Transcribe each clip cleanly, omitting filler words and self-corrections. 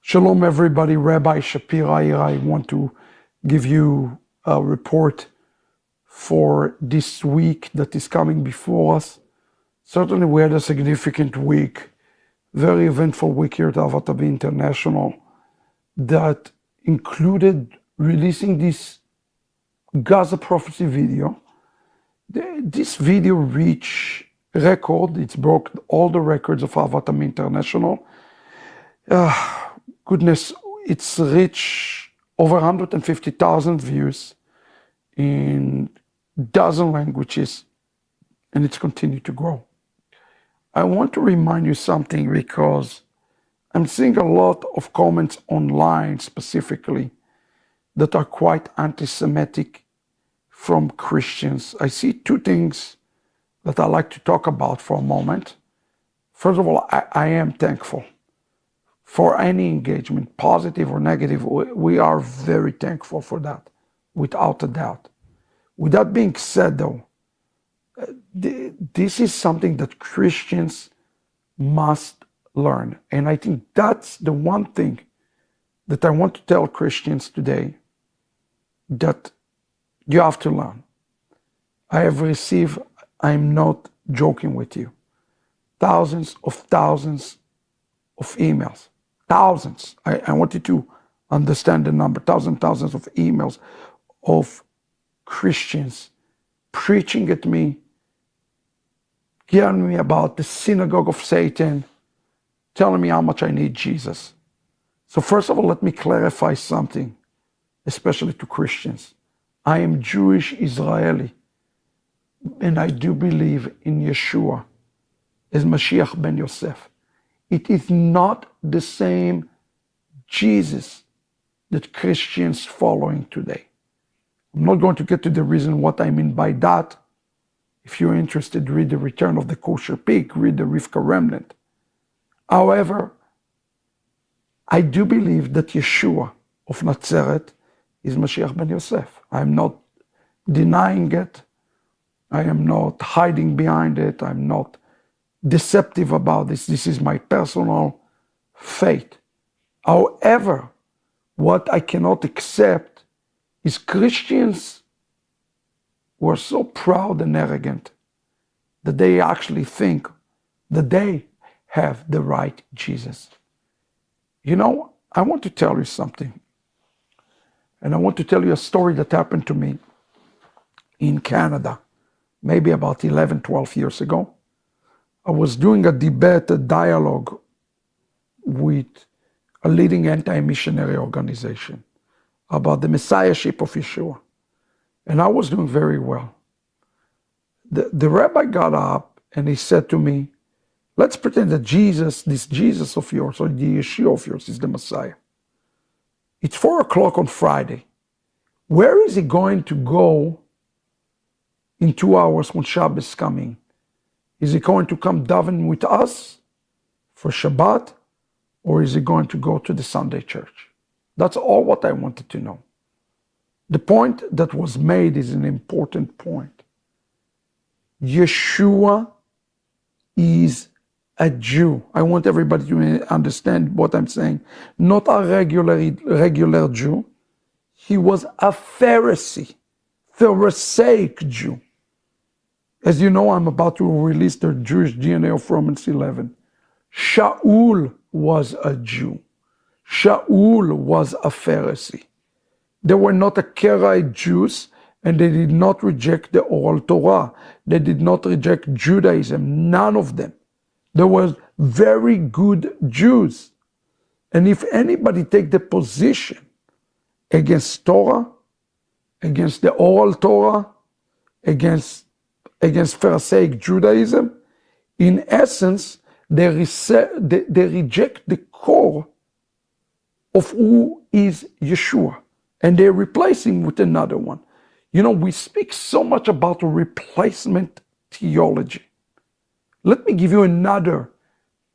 Shalom, everybody. Rabbi Shapira here. I want to give you a report for this week that is coming before us. Certainly, we had a significant week, very eventful week here at Fall International that included releasing this Gaza prophecy video. This video reached record. It's broke all the records of Fall International. Goodness, it's reached over 150,000 views in dozen languages, and it's continued to grow. I want to remind you something because I'm seeing a lot of comments online specifically that are quite anti-Semitic from Christians. I see two things that I like to talk about for a moment. First of all, I am thankful for any engagement, positive or negative. We are very thankful for that, without a doubt. With that being said, though, this is something that Christians must learn. And I think that's the one thing that I want to tell Christians today, that you have to learn. I have received, I'm not joking with you, thousands of emails. Thousands. I want you to understand the number. Thousands of emails of Christians preaching at me, telling me about the synagogue of Satan, telling me how much I need Jesus. So first of all, let me clarify something, especially to Christians. I am Jewish Israeli, and I do believe in Yeshua as Mashiach ben Yosef. It is not the same Jesus that Christians following today. I'm not going to get to the reason what I mean by that. If you're interested, read The Return of the Kosher Pig, read the Rivka Remnant. However, I do believe that Yeshua of Nazareth is Mashiach ben Yosef. I'm not denying it. I am not hiding behind it. I'm not deceptive about this. This is my personal faith. However, what I cannot accept is Christians who are so proud and arrogant that they actually think that they have the right Jesus. You know, I want to tell you something. And I want to tell you a story that happened to me in Canada, maybe about 11, 12 years ago. I was doing a debate, a dialogue with a leading anti-missionary organization about the messiahship of Yeshua. And I was doing very well. The rabbi got up and he said to me, let's pretend that Jesus, this Jesus of yours, or the Yeshua of yours, is the Messiah. It's 4 o'clock on Friday. Where is he going to go in 2 hours when Shabbos is coming? Is he going to come daven with us for Shabbat, or is he going to go to the Sunday church? That's all what I wanted to know. The point that was made is an important point. Yeshua is a Jew. I want everybody to understand what I'm saying. Not a regular Jew. He was a Pharisee, Pharisaic Jew. As you know, I'm about to release the Jewish DNA of Romans 11. Shaul was a Jew. Shaul was a Pharisee. They were not a Karaite Jews, and they did not reject the oral Torah. They did not reject Judaism, none of them. They were very good Jews. And if anybody take the position against Torah, against the oral Torah, against Pharisaic Judaism, in essence, they reject the core of who is Yeshua, and they replace him with another one. You know, we speak so much about replacement theology. Let me give you another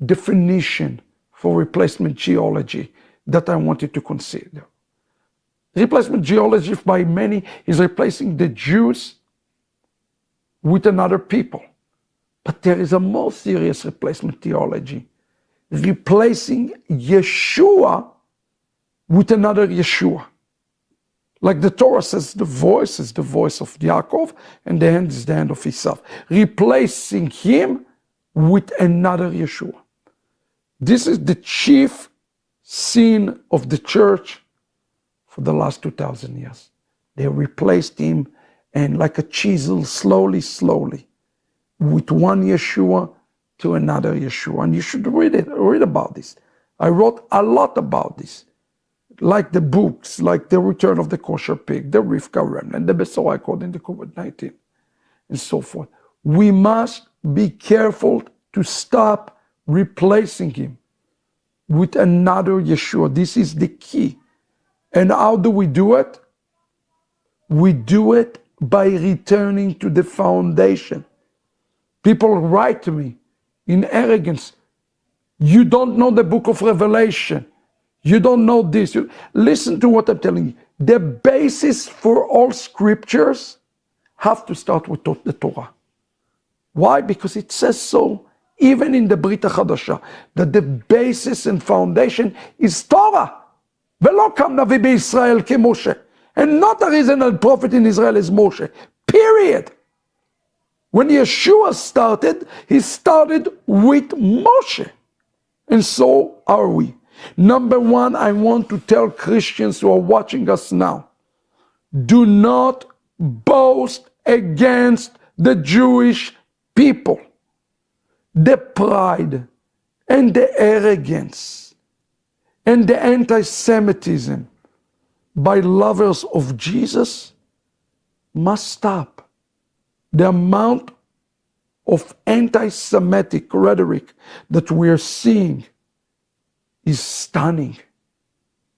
definition for replacement theology that I want you to consider. Replacement theology by many is replacing the Jews with another people. But there is a more serious replacement theology, replacing Yeshua with another Yeshua. Like the Torah says, the voice is the voice of Yaakov, and the hand is the hand of Esau. Replacing him with another Yeshua. This is the chief sin of the church for the last 2,000 years. They replaced him, and like a chisel, slowly, with one Yeshua to another Yeshua. And you should read about this. I wrote a lot about this. Like the books, like the Return of the Kosher Pig, the Rivka Remnant, the Besorah according to COVID-19, and so forth. We must be careful to stop replacing him with another Yeshua. This is the key. And how do we do it? We do it by returning to the foundation. People write to me in arrogance, you don't know the book of Revelation. You don't know this. Listen to what I'm telling you. The basis for all scriptures have to start with the Torah. Why? Because it says so, even in the Brit HaChadasha, that the basis and foundation is Torah. ולא קם נביא בישראל כמשה. And not a reasonable prophet in Israel is Moshe. Period. When Yeshua started, he started with Moshe. And so are we. Number one, I want to tell Christians who are watching us now, do not boast against the Jewish people. The pride and the arrogance and the anti-Semitism by lovers of Jesus must stop. The amount of anti-Semitic rhetoric that we are seeing is stunning.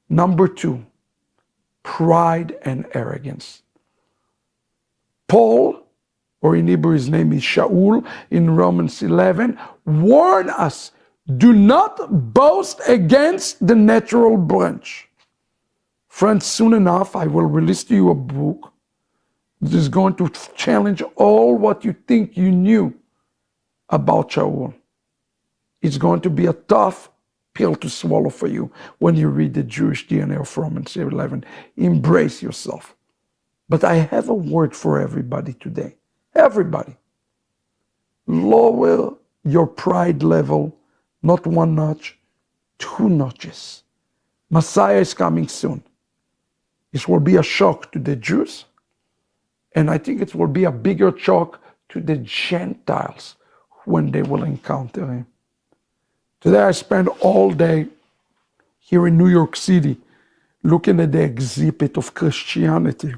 Number two, pride and arrogance. Paul, or in Hebrew his name is Shaul, in Romans 11, warn us, do not boast against the natural branch. Friends, soon enough I will release to you a book that is going to challenge all what you think you knew about Shaul. It's going to be a tough pill to swallow for you when you read the Jewish DNA of Romans 11. Embrace yourself. But I have a word for everybody today. Everybody. Lower your pride level, not one notch, 2 notches. Messiah is coming soon. It will be a shock to the Jews, and I think it will be a bigger shock to the Gentiles when they will encounter him. Today I spent all day here in New York City looking at the exhibit of Christianity.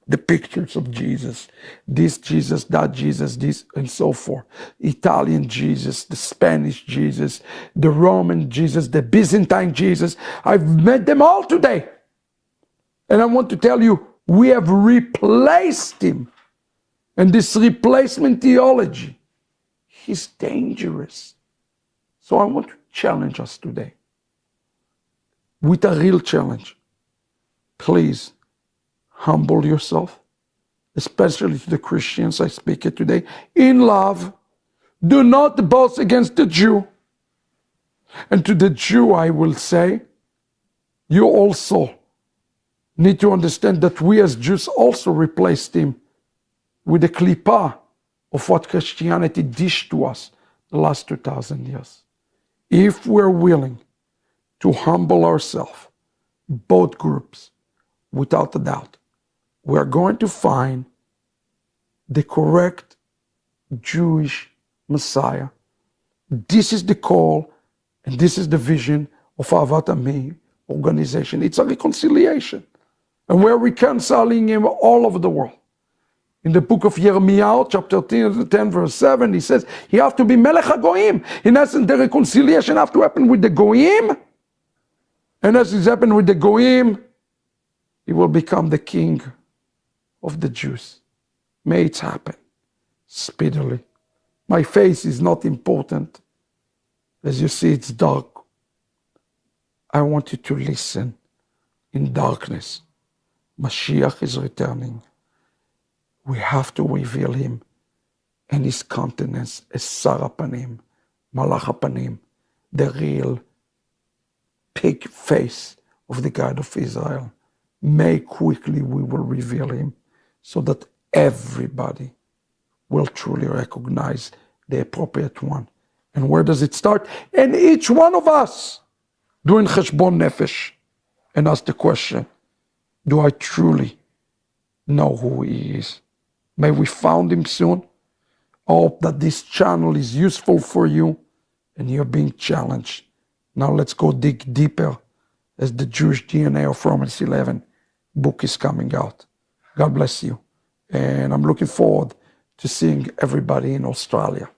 The pictures of Jesus, this Jesus, that Jesus, this, and so forth. Italian Jesus, the Spanish Jesus, the Roman Jesus, the Byzantine Jesus. I've met them all today. And I want to tell you, we have replaced him. And this replacement theology is dangerous. So I want to challenge us today with a real challenge. Please, humble yourself, especially to the Christians I speak it today, in love. Do not boast against the Jew. And to the Jew I will say, you also need to understand that we as Jews also replaced him with the klippah of what Christianity dished to us the last 2,000 years. If we're willing to humble ourselves, both groups, without a doubt, we're going to find the correct Jewish Messiah. This is the call, and this is the vision of Ahavat Ami organization. It's a reconciliation. And we're reconciling him all over the world. In the book of Yirmiyahu, chapter 10, verse 7, he says, he has to be Melech HaGoyim. In essence, the reconciliation has to happen with the Goyim. And as it's happened with the Goyim, he will become the king of the Jews. May it happen speedily. My face is not important. As you see, it's dark. I want you to listen in darkness. Mashiach is returning. We have to reveal him and his countenance as Sar Panim, Malach Panim, the real pig face of the God of Israel. May quickly we will reveal him so that everybody will truly recognize the appropriate one. And where does it start? And each one of us doing cheshbon nefesh and ask the question, do I truly know who he is? May we find him soon. I hope that this channel is useful for you and you're being challenged. Now let's go dig deeper as the Jewish DNA of Romans 11 book is coming out. God bless you. And I'm looking forward to seeing everybody in Australia.